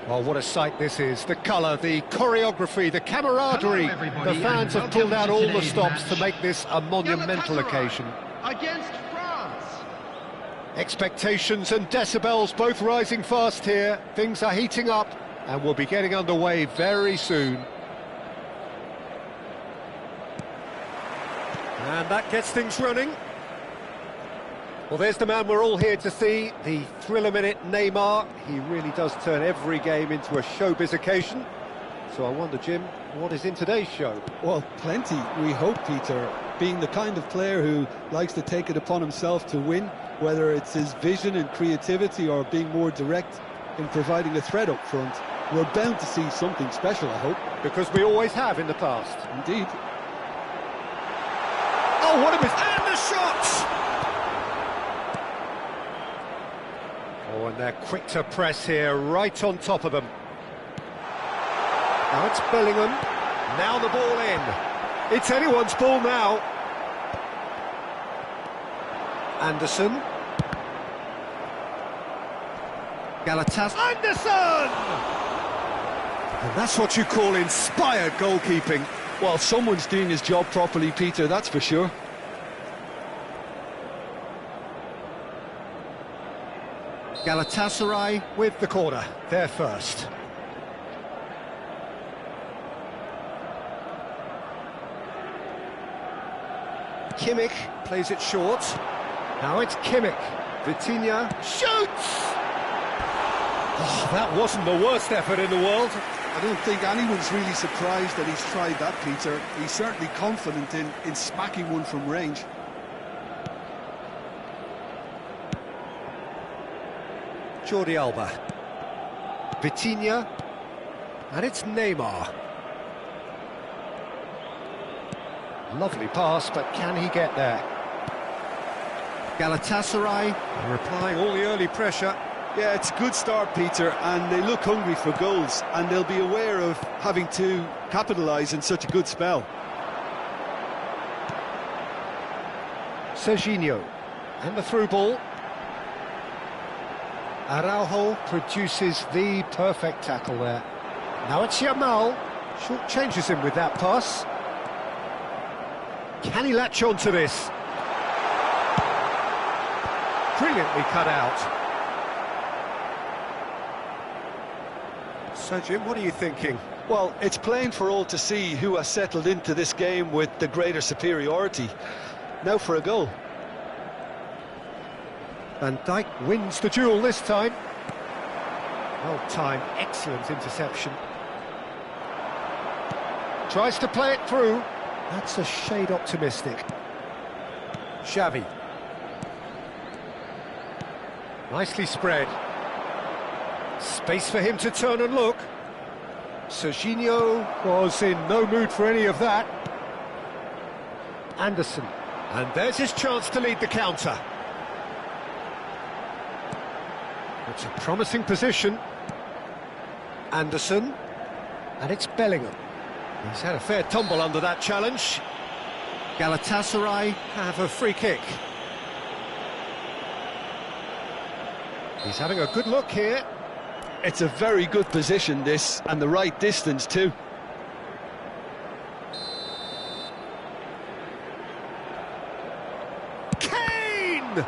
Well, what a sight this is. The colour, the choreography, the camaraderie. Hello, the fans have pulled out all the stops match. to make this a monumental occasion. Against France. Expectations and decibels both rising fast here. Things are heating up and we'll be getting underway very soon. And that gets things running. Well, there's the man we're all here to see, the thriller-minute Neymar. He really does turn every game into a showbiz occasion. So I wonder, Jim, what is in today's show? Well, plenty, we hope, Peter. Being the kind of player who likes to take it upon himself to win, whether it's his vision and creativity or being more direct in providing a threat up front, we're bound to see something special, I hope. Because we always have in the past. Indeed. Oh, what a miss! And the shot! Oh, and they're quick to press here, right on top of them. Now it's Bellingham. Now the ball in. It's anyone's ball now. Anderson. Anderson! And that's what you call inspired goalkeeping. Well, someone's doing his job properly, Peter, that's for sure. Galatasaray with the corner, they're first. Kimmich plays it short. Now it's Kimmich. Vitinha shoots! Oh, that wasn't the worst effort in the world. I don't think anyone's really surprised that he's tried that, Peter. He's certainly confident in smacking one from range. Jordi Alba. Vitinha. And it's Neymar. Lovely pass, but can he get there? Galatasaray are applying all the early pressure. Yeah, it's a good start, Peter, and they look hungry for goals, and they'll be aware of having to capitalise in such a good spell. Serginho. And the through ball. Araujo produces the perfect tackle there. Now it's Yamal. Short changes him with that pass. Can he latch on to this? Brilliantly cut out. So, Jim, what are you thinking? Well, it's plain for all to see who has settled into this game with the greater superiority. Now for a goal. Van Dijk wins the duel this time. Well timed, excellent interception. Tries to play it through. That's a shade optimistic. Xavi. Nicely spread. Space for him to turn and look. Serginho was in no mood for any of that. Anderson. And there's his chance to lead the counter. It's a promising position. Anderson. And it's Bellingham. He's had a fair tumble under that challenge. Galatasaray have a free kick. He's having a good look here. It's a very good position, this, and the right distance too. Kane!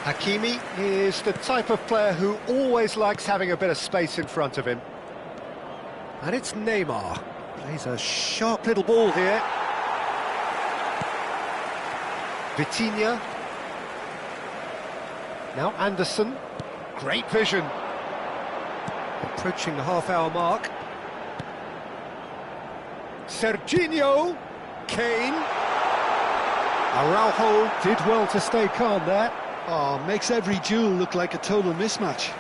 Hakimi is the type of player who always likes having a bit of space in front of him. And it's Neymar. Plays a sharp little ball here. Vitinha. Now Anderson. Great vision. Approaching the half-hour mark. Serginho. Kane. Araujo did well to stay calm there. Oh, makes every duel look like a total mismatch.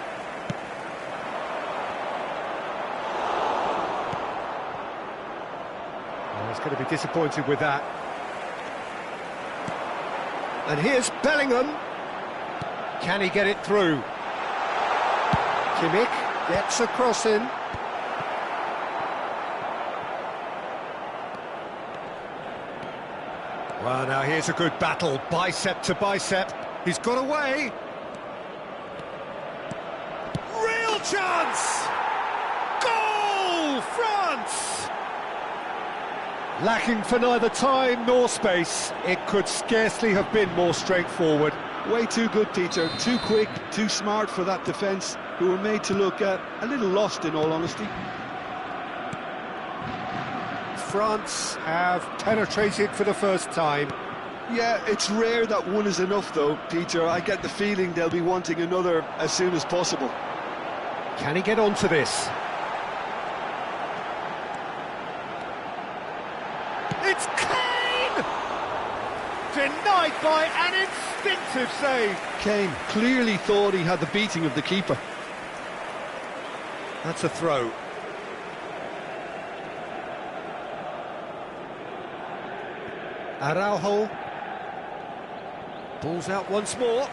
Oh, he's going to be disappointed with that. And here's Bellingham. Can he get it through? Kimmich gets a cross in. Well, now here's a good battle, bicep to bicep. He's got away. Real chance! Goal, France! Lacking for neither time nor space, it could scarcely have been more straightforward. Way too good, Peter. Too quick, too smart for that defence, who were made to look a little lost, in all honesty. France have penetrated for the first time. Yeah, it's rare that one is enough, though, Peter. I get the feeling they'll be wanting another as soon as possible. Can he get onto this? It's Kane! Denied by an instinctive save. Kane clearly thought he had the beating of the keeper. That's a throw. Araujo. Ball's out once more.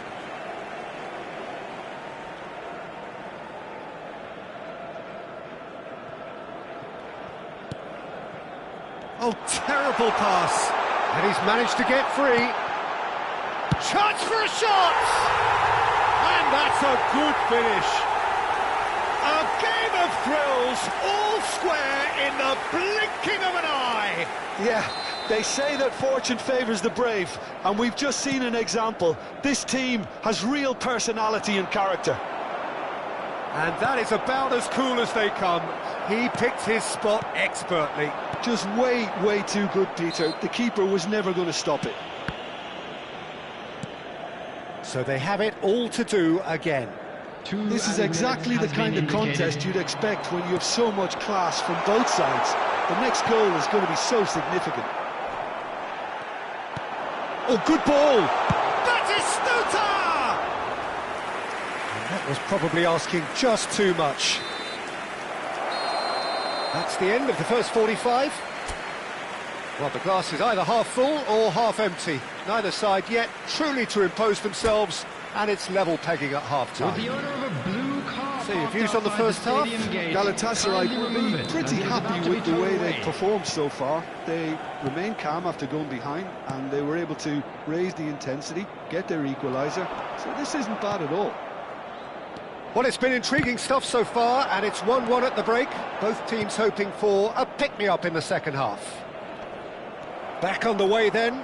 Oh, terrible pass. And he's managed to get free. Chance for a shot! And that's a good finish. A game of thrills, all square in the blinking of an eye. Yeah, they say that fortune favours the brave, and we've just seen an example. This team has real personality and character. And that is about as cool as they come. He picked his spot expertly. Just way, way too good, Peter. The keeper was never going to stop it. So they have it all to do again. This is exactly the kind of contest you'd expect when you have so much class from both sides. The next goal is going to be so significant. Oh, good ball! That is Stuta! And that was probably asking just too much. That's the end of the first 45. Well, the glass is either half full or half empty. Neither side yet truly to impose themselves, and it's level pegging at half-time. So your views on the first half? Galatasaray will be pretty happy with the way they've performed so far. They remained calm after going behind, and they were able to raise the intensity, get their equaliser. So this isn't bad at all. Well, it's been intriguing stuff so far, and it's 1-1 at the break. Both teams hoping for a pick-me-up in the second half. Back on the way then.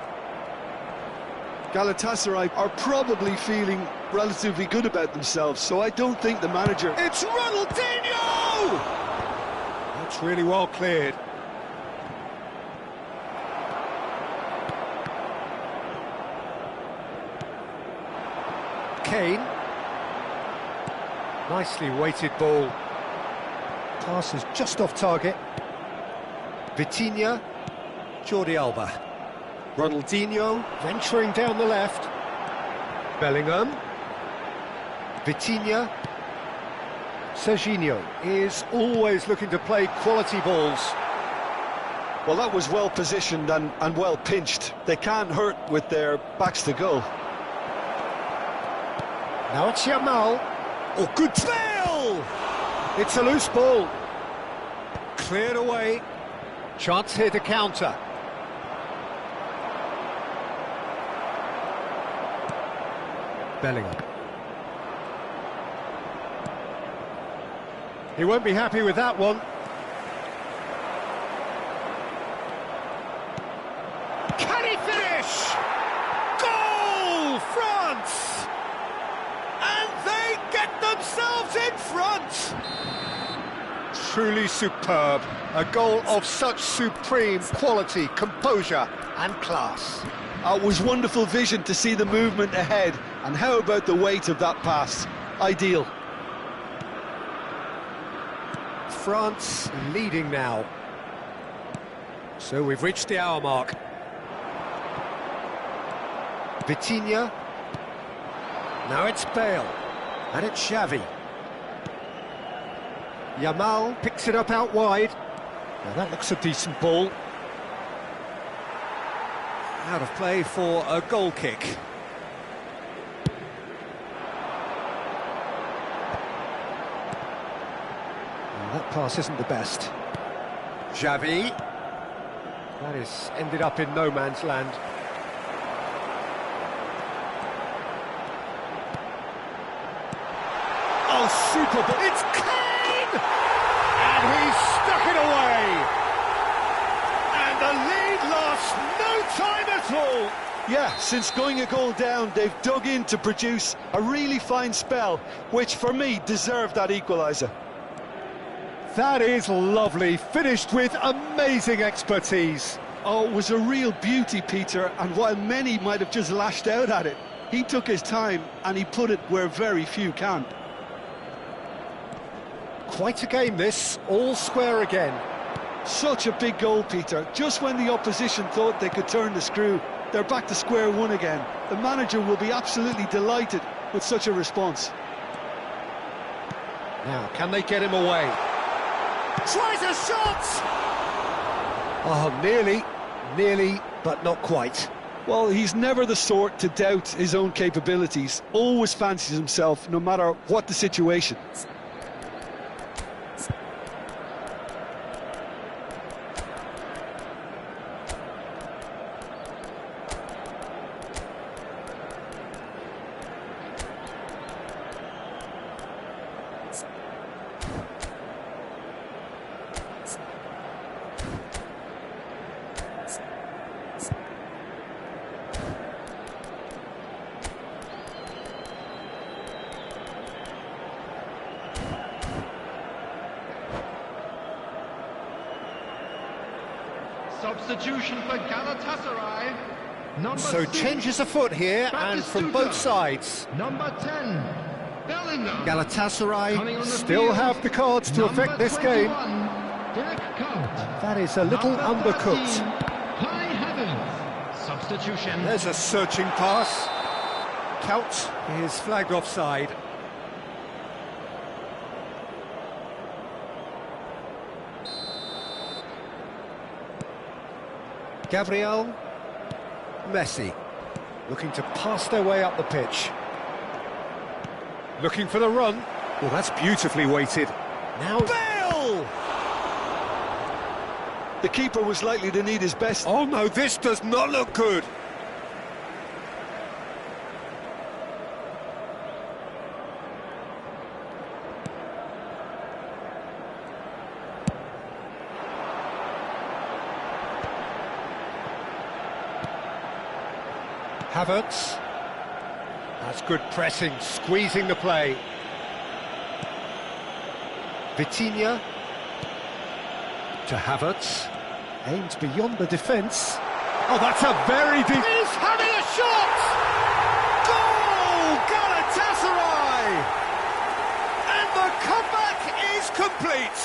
Galatasaray are probably feeling relatively good about themselves, so I don't think the manager... It's Ronaldinho! That's really well cleared. Kane. Nicely weighted ball. Pass is just off target. Vitinha. Jordi Alba. Ronaldinho venturing down the left. Bellingham. Vitinha. Serginho is always looking to play quality balls. Well, that was well positioned and well pinched. They can't hurt with their backs to goal. Now it's Yamal. Oh, good fail! It's a loose ball. Cleared away. Chance here to counter. Bellingham. He won't be happy with that one. Can he finish? Goal, France! And they get themselves in front! Truly superb. A goal of such supreme quality, composure and class. It was wonderful vision to see the movement ahead, and how about the weight of that pass? Ideal. France leading now. So we've reached the hour mark. Vitinha. Now it's Bale. And it's Xavi. Yamal picks it up out wide. Now that looks a decent ball. Out of play for a goal kick. And that pass isn't the best. Xavi. That is ended up in no man's land. Oh, super ball. It's Kane! And he stuck it away. And the lead lasts no time at all. Yeah, since going a goal down, they've dug in to produce a really fine spell, which for me deserved that equaliser. That is lovely, finished with amazing expertise. Oh, it was a real beauty, Peter, and while many might have just lashed out at it, he took his time and he put it where very few can. Quite a game this, all square again. Such a big goal, Peter. Just when the opposition thought they could turn the screw, they're back to square one again. The manager will be absolutely delighted with such a response. Now, can they get him away? Tries a shot! Oh, nearly, but not quite. Well, he's never the sort to doubt his own capabilities. Always fancies himself, no matter what the situation. Substitution for Galatasaray. So changes afoot here, and from both sides. Number 10, Bellingham. Galatasaray still have the cards to affect this game. That is a little undercooked. Kai Havertz. Substitution. There's a searching pass. Count is flagged offside. Gabriel, Messi, looking to pass their way up the pitch. Looking for the run. Well, that's beautifully weighted. Now Bale! The keeper was likely to need his best. Oh no, this does not look good. Havertz. That's good pressing, squeezing the play. Vitinha. To Havertz. Aimed beyond the defence. Oh, that's a very deep... He's having a shot! Goal! Galatasaray! And the comeback is complete!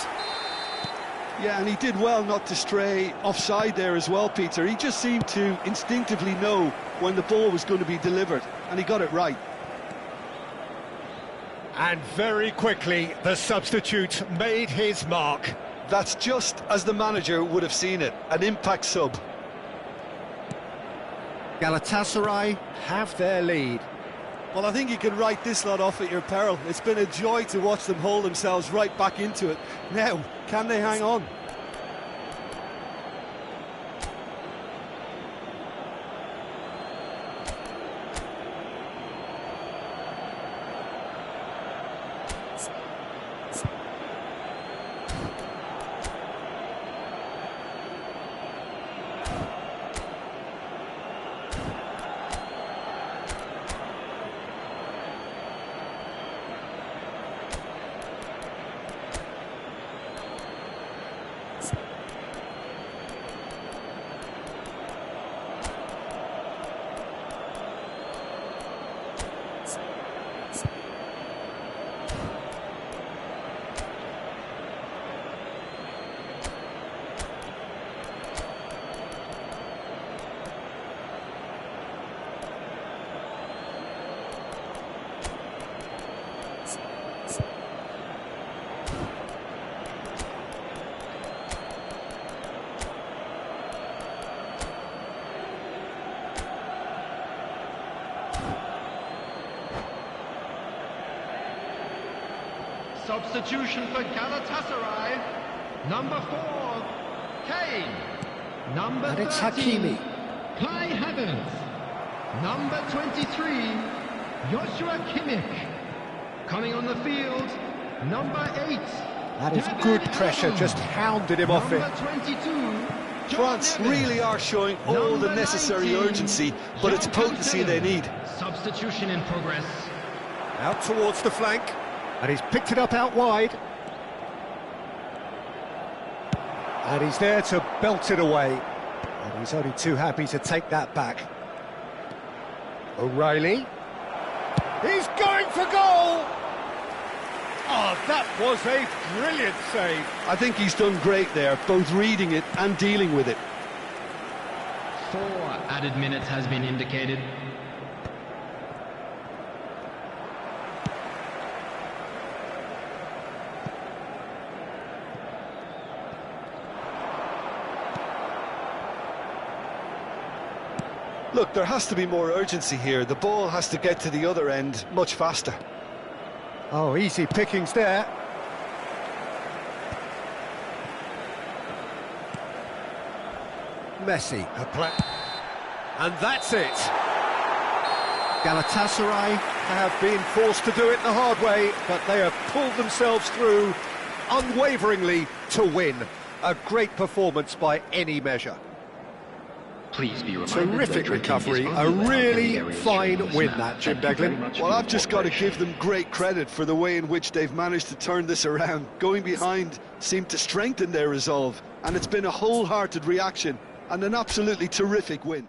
Yeah, and he did well not to stray offside there as well, Peter. He just seemed to instinctively know when the ball was going to be delivered, and he got it right. And very quickly, the substitute made his mark. That's just as the manager would have seen it, an impact sub. Galatasaray have their lead. Well, I think you can write this lot off at your peril. It's been a joy to watch them hold themselves right back into it. Now, can they hang on? Substitution for Galatasaray. Number 4, Kane. Number And it's 13, Hakimi. Kai Havertz. Number 23, Joshua Kimmich. Coming on the field, number 8. That is good pressure, just hounded him off it. Number 22. France really are showing all the necessary urgency, but it's potency they need. Substitution in progress. Out towards the flank, and he's picked it up out wide. And he's there to belt it away. And he's only too happy to take that back. O'Reilly. He's going for goal! Oh, that was a brilliant save. I think he's done great there, both reading it and dealing with it. 4 added minutes has been indicated. Look, there has to be more urgency here. The ball has to get to the other end much faster. Oh, easy pickings there. Messi, and that's it. Galatasaray have been forced to do it the hard way, but they have pulled themselves through unwaveringly to win. A great performance by any measure. Please be reminded Terrific recovery, a really fine win that, Jim Beglin. Well, I've just got to give them great credit for the way in which they've managed to turn this around. Going behind seemed to strengthen their resolve, and it's been a wholehearted reaction and an absolutely terrific win.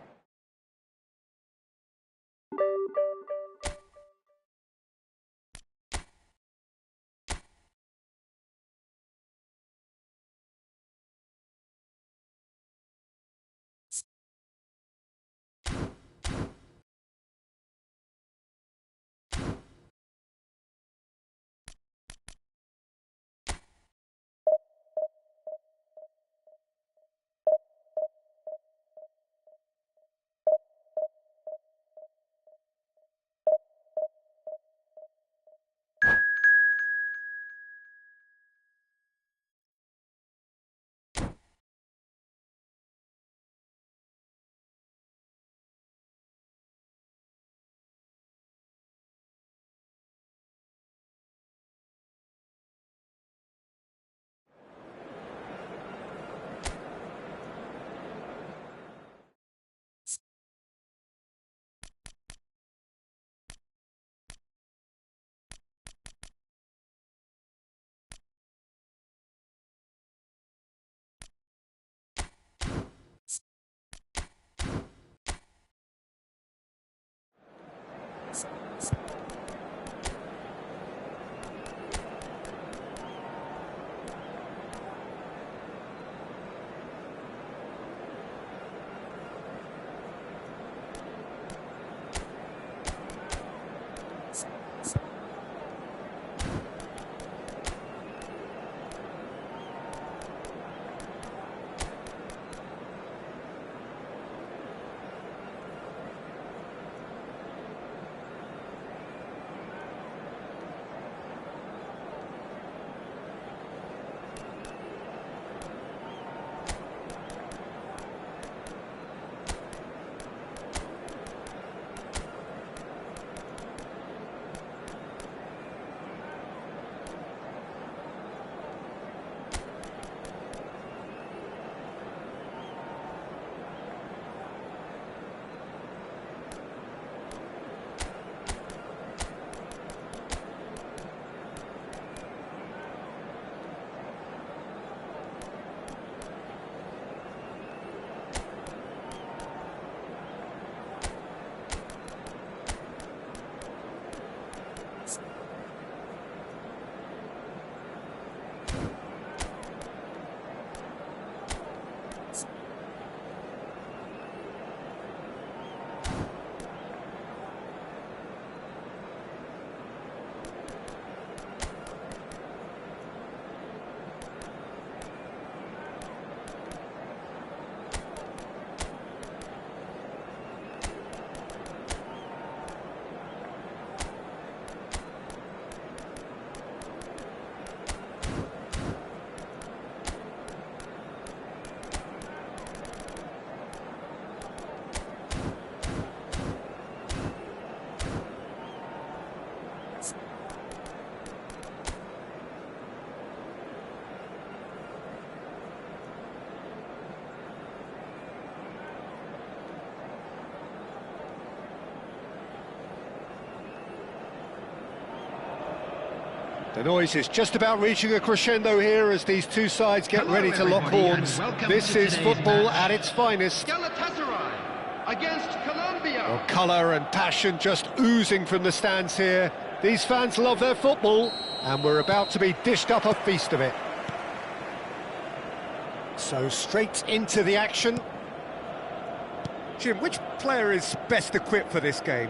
The noise is just about reaching a crescendo here as these two sides get ready to lock horns. This is football at its finest. Galatasaray against Colombia. Well, colour and passion just oozing from the stands here. These fans love their football, and we're about to be dished up a feast of it. So straight into the action. Jim, which player is best equipped for this game?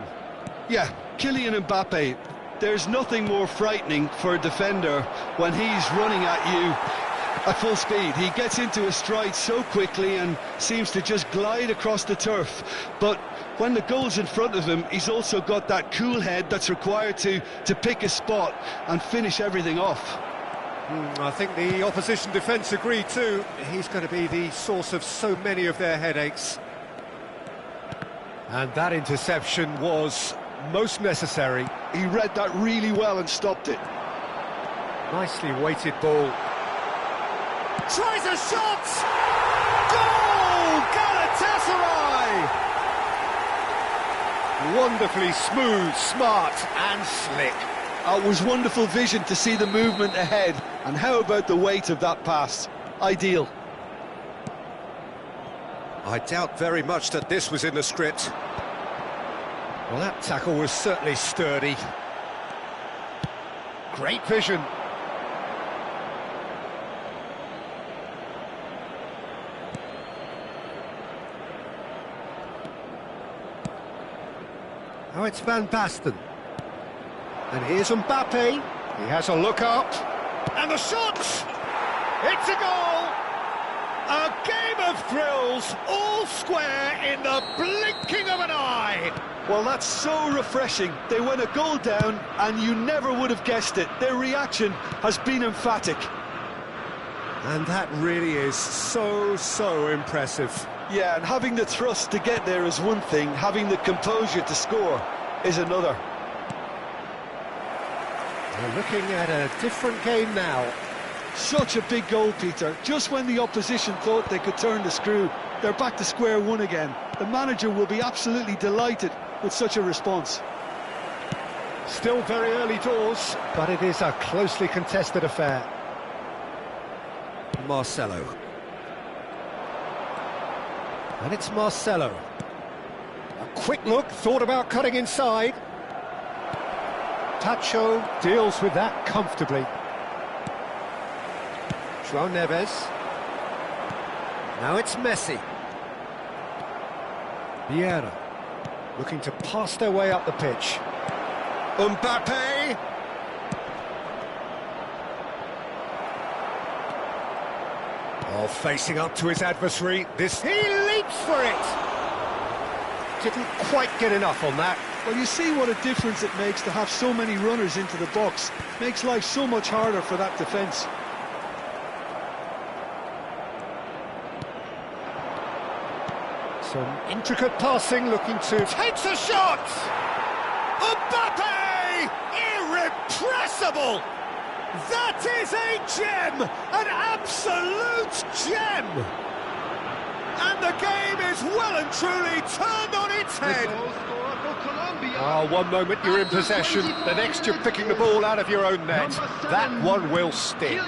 Yeah, Kylian Mbappe. There's nothing more frightening for a defender when he's running at you at full speed. He gets into a stride so quickly and seems to just glide across the turf. But when the goal's in front of him, he's also got that cool head that's required to pick a spot and finish everything off. I think the opposition defence agree too. He's going to be the source of so many of their headaches. And that interception was most necessary. He read that really well and stopped it. Nicely weighted ball. Tries a shot! Goal! Galatasaray! Wonderfully smooth, smart and slick. It was wonderful vision to see the movement ahead. And how about the weight of that pass? Ideal. I doubt very much that this was in the script. Well, that tackle was certainly sturdy. Great vision. Now it's Van Basten. And here's Mbappe. He has a look up. And the shot! It's a goal! A game of thrills, all square in the blinking of an eye. Well, that's so refreshing. They went a goal down and you never would have guessed it. Their reaction has been emphatic. And that really is so impressive. Yeah, and having the thrust to get there is one thing, having the composure to score is another. We're looking at a different game now. Such a big goal, Peter. Just when the opposition thought they could turn the screw, they're back to square one again. The manager will be absolutely delighted with such a response. Still very early doors, but it is a closely contested affair. Marcelo. And it's Marcelo. A quick look, thought about cutting inside. Tacho deals with that comfortably. João Neves. Now it's Messi. Vieira. Looking to pass their way up the pitch. Mbappe! Oh, facing up to his adversary. He leaps for it! Didn't quite get enough on that. Well, you see what a difference it makes to have so many runners into the box. Makes life so much harder for that defence. Some intricate passing, looking to... Takes a shot! Mbappe! Irrepressible! That is a gem! An absolute gem! And the game is well and truly turned on its head. One moment you're in possession, the next you're picking the ball out of your own net. That one will sting.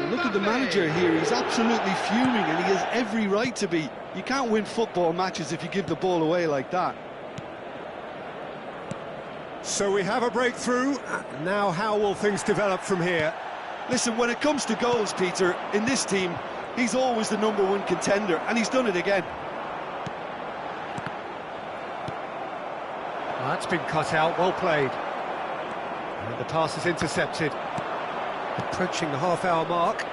Look at the manager here, he's absolutely fuming and he has every right to be. You can't win football matches if you give the ball away like that. So we have a breakthrough. Now how will things develop from here? Listen, when it comes to goals, Peter, in this team, he's always the #1 contender, and he's done it again. Well, that's been cut out, well played. And the pass is intercepted. Approaching the half-hour mark.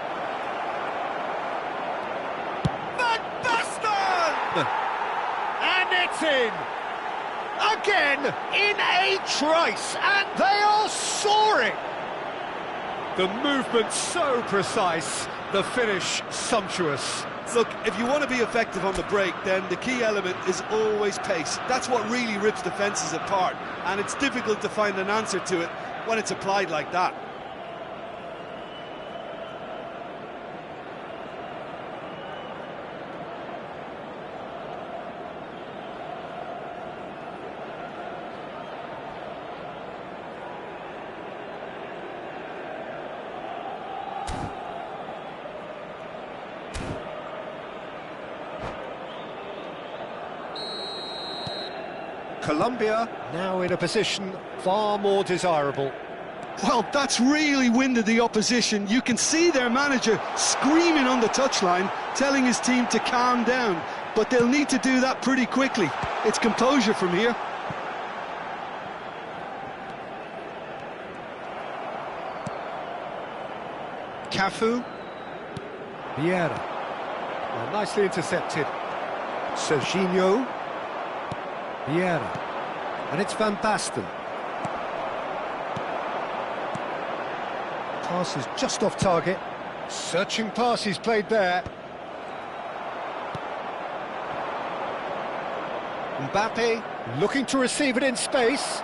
Van Basten! And it's in! Again, in a trice, and they are soaring! The movement so precise, the finish sumptuous. Look, if you want to be effective on the break, then the key element is always pace. That's what really rips defences apart, and it's difficult to find an answer to it when it's applied like that. Colombia now in a position far more desirable. Well, that's really winded the opposition. You can see their manager screaming on the touchline, telling his team to calm down, but they'll need to do that pretty quickly. It's composure from here. Cafu. Vieira. Well, nicely intercepted. Serginho. Vieira. And it's Van Basten. Pass is just off target. Searching pass he's played there. Mbappe looking to receive it in space.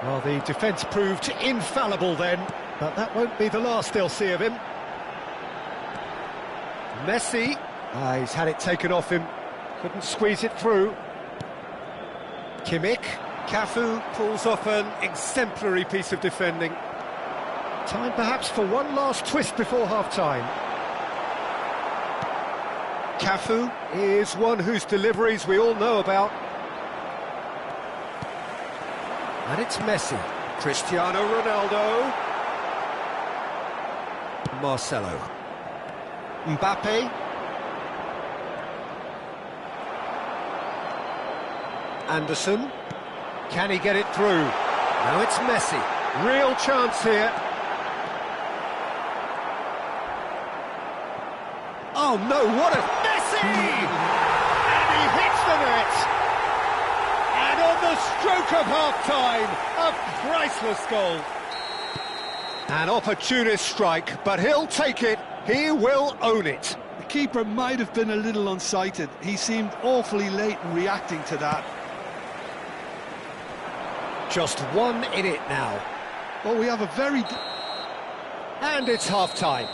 Well, the defence proved infallible then, but that won't be the last they'll see of him. Messi. He's had it taken off him. Couldn't squeeze it through. Kimmich. Cafu pulls off an exemplary piece of defending. Time perhaps for one last twist before half-time. Cafu is one whose deliveries we all know about. And it's Messi. Cristiano Ronaldo. Marcelo. Mbappe. Anderson. Can he get it through? Now it's Messi. Real chance here. Oh no, what a... Messi! And he hits the net! And on the stroke of half-time, a priceless goal. An opportunist strike, but he'll take it. He will own it. The keeper might have been a little unsighted. He seemed awfully late in reacting to that. Just 1 in it now. Well, we have a very... And it's half-time.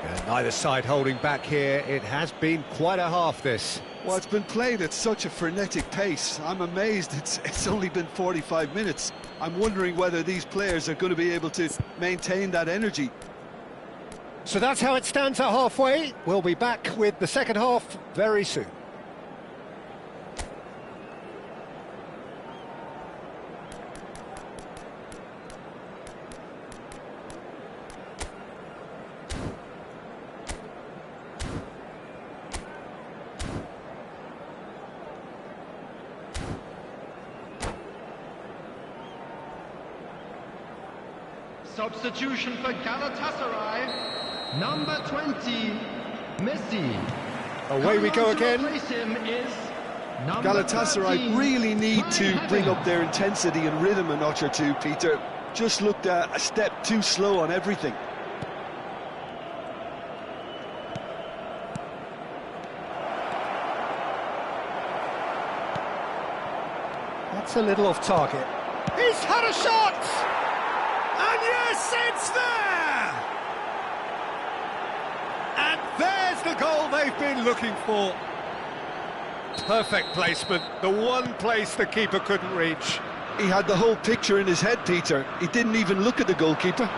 And neither side holding back here. It has been quite a half, this. Well, it's been played at such a frenetic pace. I'm amazed it's only been 45 minutes. I'm wondering whether these players are going to be able to maintain that energy. So that's how it stands at halfway. We'll be back with the second half very soon. Substitution for Galatasaray, number 20, Messi. Away we go again. Galatasaray really need to bring up their intensity and rhythm a notch or two, Peter. Just looked a step too slow on everything. That's a little off target. He's had a shot! And yes, it's there! And there's the goal they've been looking for. Perfect placement, the one place the keeper couldn't reach. He had the whole picture in his head, Peter. He didn't even look at the goalkeeper.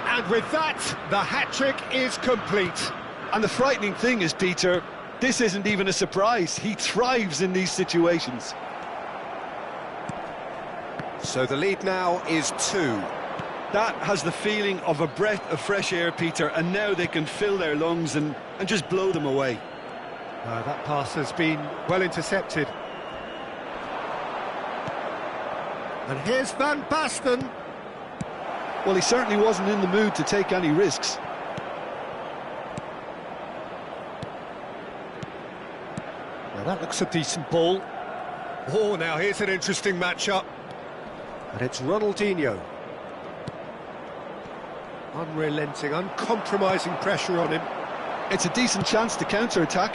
And with that, the hat-trick is complete. And the frightening thing is, Peter, this isn't even a surprise. He thrives in these situations. So the lead now is 2. That has the feeling of a breath of fresh air, Peter, and now they can fill their lungs and just blow them away. That pass has been well intercepted. And here's Van Basten. Well, he certainly wasn't in the mood to take any risks. Now that looks a decent ball. Oh, now here's an interesting matchup. And it's Ronaldinho. Unrelenting, uncompromising pressure on him. It's a decent chance to counter-attack.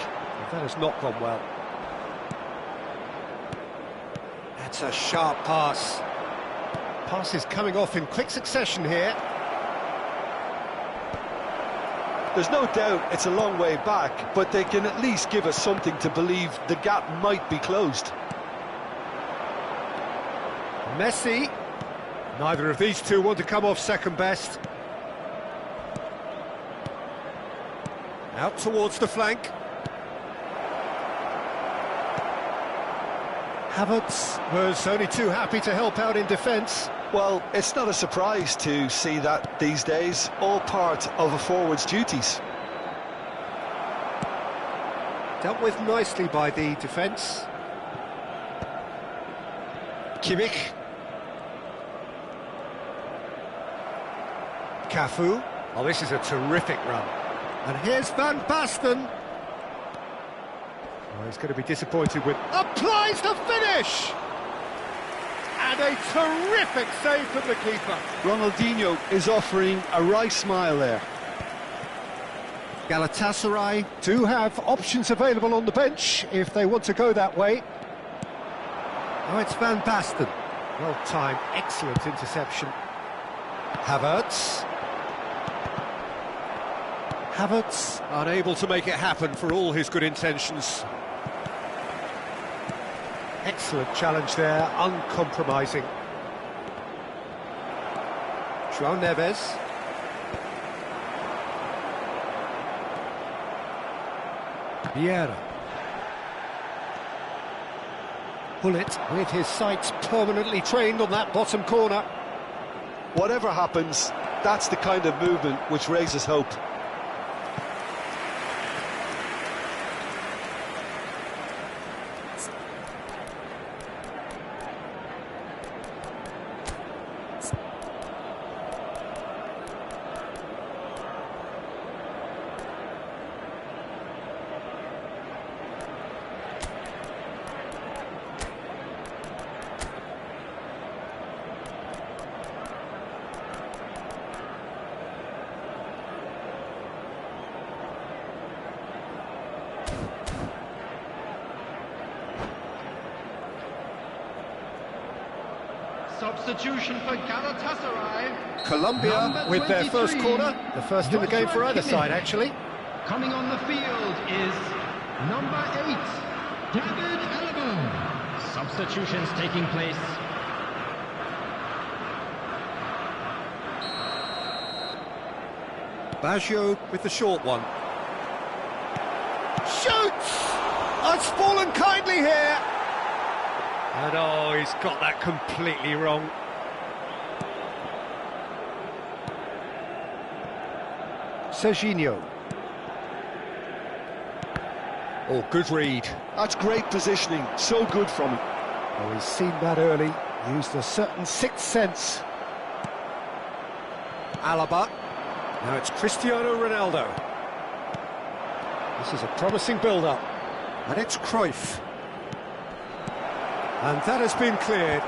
That has not gone well. That's a sharp pass. Pass is coming off in quick succession here. There's no doubt it's a long way back, but they can at least give us something to believe the gap might be closed. Messi. Neither of these two want to come off second best. Out towards the flank. Havertz was only too happy to help out in defence. Well, it's not a surprise to see that these days, all part of a forward's duties. Dealt with nicely by the defence. Kimmich. Cafu. Oh, this is a terrific run. And here's Van Basten. Oh, he's going to be disappointed with... Applies the finish! And a terrific save from the keeper. Ronaldinho is offering a wry smile there. Galatasaray do have options available on the bench if they want to go that way. Oh, it's Van Basten. Well timed, excellent interception. Havertz. Havertz unable to make it happen for all his good intentions. Excellent challenge there, uncompromising. João Neves. Vieira. Bullet with his sights permanently trained on that bottom corner. Whatever happens, that's the kind of movement which raises hope. Substitution for Galatasaray. Colombia with their first corner, the first in the game for either side, actually. Coming on the field is number 8, David Alaba. Substitutions taking place. Baggio with the short one. Shoots! Oh, it's fallen kindly here. And oh, he's got that completely wrong. Serginho. Oh, good read. That's great positioning, so good from him. Oh, he's seen that early, used a certain sixth sense. Alaba. Now it's Cristiano Ronaldo. This is a promising build-up. And it's Cruyff. And that has been cleared.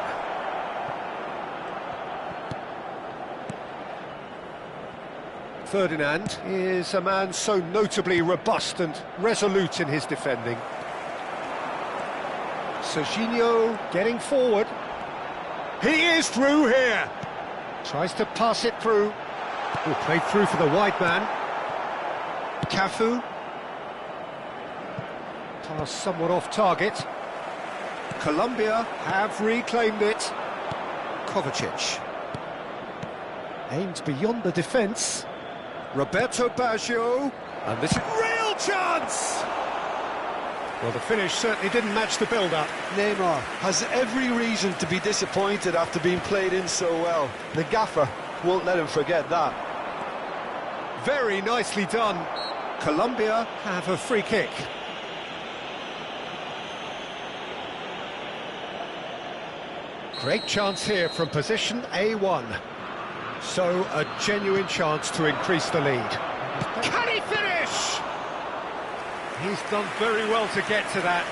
Ferdinand is a man so notably robust and resolute in his defending. Serginho getting forward. He is through here. Tries to pass it through. Oh, played through for the wide man. Cafu. Pass somewhat off target. Colombia have reclaimed it. Kovacic. Aimed beyond the defence. Roberto Baggio. And this is real chance! Well, the finish certainly didn't match the build-up. Neymar has every reason to be disappointed after being played in so well. The gaffer won't let him forget that. Very nicely done. Colombia have a free kick. Great chance here from position A1. So, a genuine chance to increase the lead. Can he finish? He's done very well to get to that.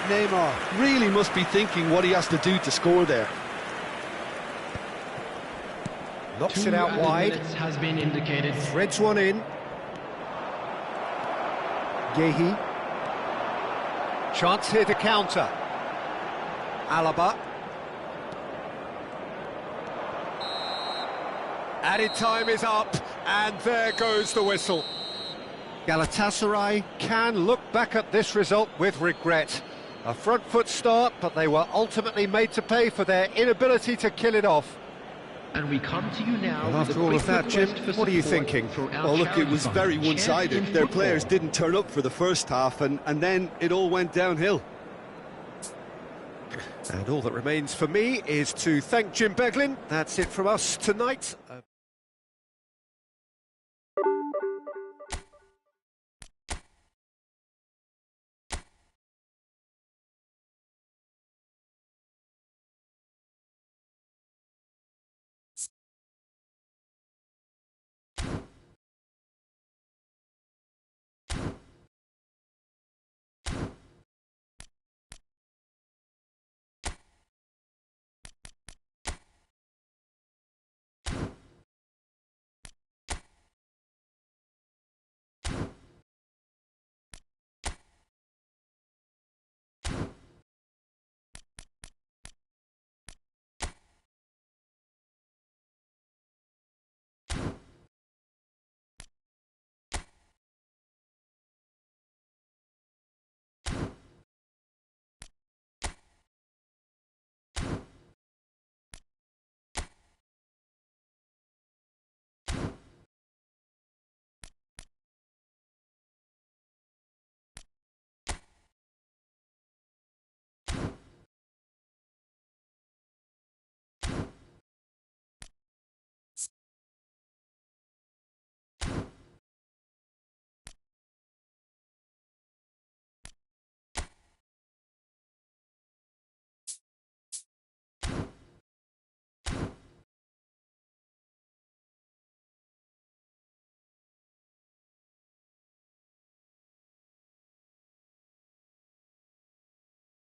Neymar really must be thinking what he has to do to score there. Knocks it out wide. Has been indicated. Threads one in. Gehi. Chance here to counter. Alaba. Added time is up, and there goes the whistle. Galatasaray can look back at this result with regret. A front foot start, but they were ultimately made to pay for their inability to kill it off. And we come to you now. Well, after all of that, Jim, what are you thinking? Well, look, it was very one-sided. Their players didn't turn up for the first half, and then it all went downhill. And all that remains for me is to thank Jim Beglin. That's it from us tonight.